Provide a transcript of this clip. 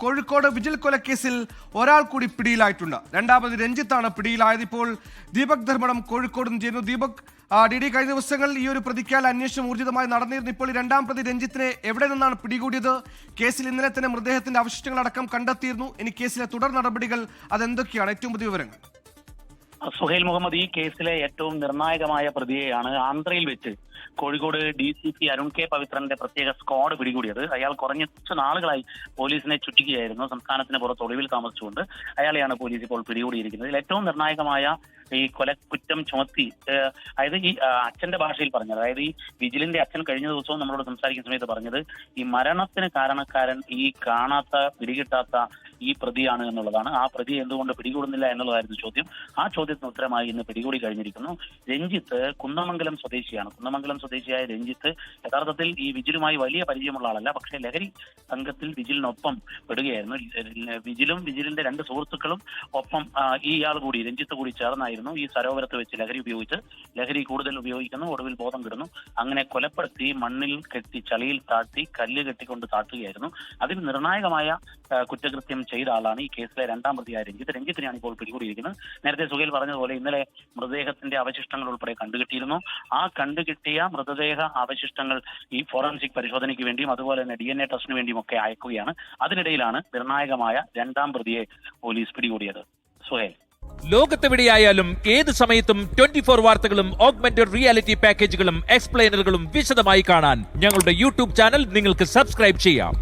Kozhikode vigil കൊലക്കേസിൽ ഒരാൾ കൂടി പിടിയിലായിട്ടുണ്ട്. രണ്ടാമത് രഞ്ജിത്താണ് പിടിയിലായത്. ഇപ്പോൾ ദീപക് ധർമ്മടം കോഴിക്കോട് നിന്ന് ചെയ്യുന്നു. ദീപക്, കഴിഞ്ഞ ദിവസങ്ങളിൽ ഈ ഒരു പ്രതിക്കാൽ അന്വേഷണം ഊർജിതമായി നടന്നിരുന്നു. ഇപ്പോൾ ഈ രണ്ടാം പ്രതി രഞ്ജിത്തിനെ എവിടെ നിന്നാണ് പിടികൂടിയത്? കേസിൽ ഇന്നലെ തന്നെ മൃതദേഹത്തിന്റെ അവശിഷ്ടങ്ങളടക്കം കണ്ടെത്തിയിരുന്നു. ഇനി കേസിലെ തുടർ നടപടികൾ അതെന്തൊക്കെയാണ്? ഏറ്റവും പുതിയ വിവരങ്ങൾ. സുഹൈൽ മുഹമ്മദ്, ഈ കേസിലെ ഏറ്റവും നിർണായകമായ പ്രതിയെയാണ് ആന്ധ്രയിൽ വെച്ച് കോഴിക്കോട് DCP അരുൺ കെ പവിത്രന്റെ പ്രത്യേക സ്ക്വാഡ് പിടികൂടിയത്. അയാൾ കുറച്ച് നാളുകളായി പോലീസിനെ ചുറ്റിക്കുകയായിരുന്നു. സംസ്ഥാനത്തിന് പുറത്ത് ഒളിവിൽ താമസിച്ചുകൊണ്ട് അയാളെയാണ് പോലീസ് ഇപ്പോൾ പിടികൂടിയിരിക്കുന്നത്. ഇതിൽ ഏറ്റവും നിർണായകമായ ഈ കൊലക്കുറ്റം ചുമത്തി, അതായത് ഈ അച്ഛന്റെ ഭാഷയിൽ പറഞ്ഞത്, അതായത് ഈ വിജിലിന്റെ അച്ഛൻ കഴിഞ്ഞ ദിവസവും നമ്മളോട് സംസാരിക്കുന്ന സമയത്ത് പറഞ്ഞത് ഈ മരണത്തിന് കാരണക്കാരൻ ഈ കാണാത്ത പിടികിട്ടാത്ത ഈ പ്രതിയാണ് എന്നുള്ളതാണ്. ആ പ്രതി എന്തുകൊണ്ട് പിടികൂടുന്നില്ല എന്നുള്ളതായിരുന്നു ചോദ്യം. ആ ചോദ്യത്തിന് ഉത്തരമായി ഇന്ന് പിടികൂടി കഴിഞ്ഞിരിക്കുന്നു. രഞ്ജിത്ത് കുന്നമംഗലം സ്വദേശിയാണ്. കുന്നമംഗലം സ്വദേശിയായ രഞ്ജിത്ത് യഥാർത്ഥത്തിൽ ഈ വിജിലുമായി വലിയ പരിചയമുള്ള ആളല്ല, പക്ഷേ ലഹരി സംഘത്തിൽ വിജിലിനൊപ്പം പെടുകയായിരുന്നു. വിജിലും വിജിലിന്റെ രണ്ട് സുഹൃത്തുക്കളും ഒപ്പം ഇയാൾ കൂടി രഞ്ജിത്ത് കൂടി ചേർന്നായിരുന്നു ഈ സരോവരത്ത് വെച്ച് ലഹരി കൂടുതൽ ഉപയോഗിക്കുന്നു. ഒടുവിൽ ബോധം കെടുന്നു. അങ്ങനെ കൊലപ്പെടുത്തി മണ്ണിൽ കെട്ടി ചളിയിൽ താഴ്ത്തി കല്ല് കെട്ടിക്കൊണ്ട് താഴ്ത്തുകയായിരുന്നു. അതിൽ നിർണായകമായ കുറ്റകൃത്യം ചെയ്ത ആളാണ് ഈ കേസിലെ രണ്ടാം പ്രതിയായ രഞ്ജിത്തിനെയാണ് ഇപ്പോൾ പിടികൂടിയിരിക്കുന്നത്. നേരത്തെ സുഹൈൽ പറഞ്ഞതുപോലെ ഇന്നലെ മൃതദേഹത്തിന്റെ അവശിഷ്ടങ്ങൾ ഉൾപ്പെടെ കണ്ടുകിട്ടിയിരുന്നു. ആ കണ്ടുകിട്ടിയ മൃതദേഹ അവശിഷ്ടങ്ങൾ ഈ ഫോറൻസിക് പരിശോധനയ്ക്ക് വേണ്ടിയും അതുപോലെ തന്നെ DNA ടെസ്റ്റിന് വേണ്ടിയും ഒക്കെ അയക്കുകയാണ്. അതിനിടയിലാണ് നിർണായകമായ രണ്ടാം പ്രതിയെ പോലീസ് പിടികൂടിയത്. സുഹൈൽ, ലോകത്തെവിടെയായാലും ഏത് സമയത്തും 24 വാർത്തകളും ഓഗ്മെന്റഡ് റിയാലിറ്റി പാക്കേജുകളും എക്സ്പ്ലെയിനറുകളും വിശദമായി കാണാൻ ഞങ്ങളുടെ YouTube ചാനൽ നിങ്ങൾക്ക് സബ്സ്ക്രൈബ് ചെയ്യാം.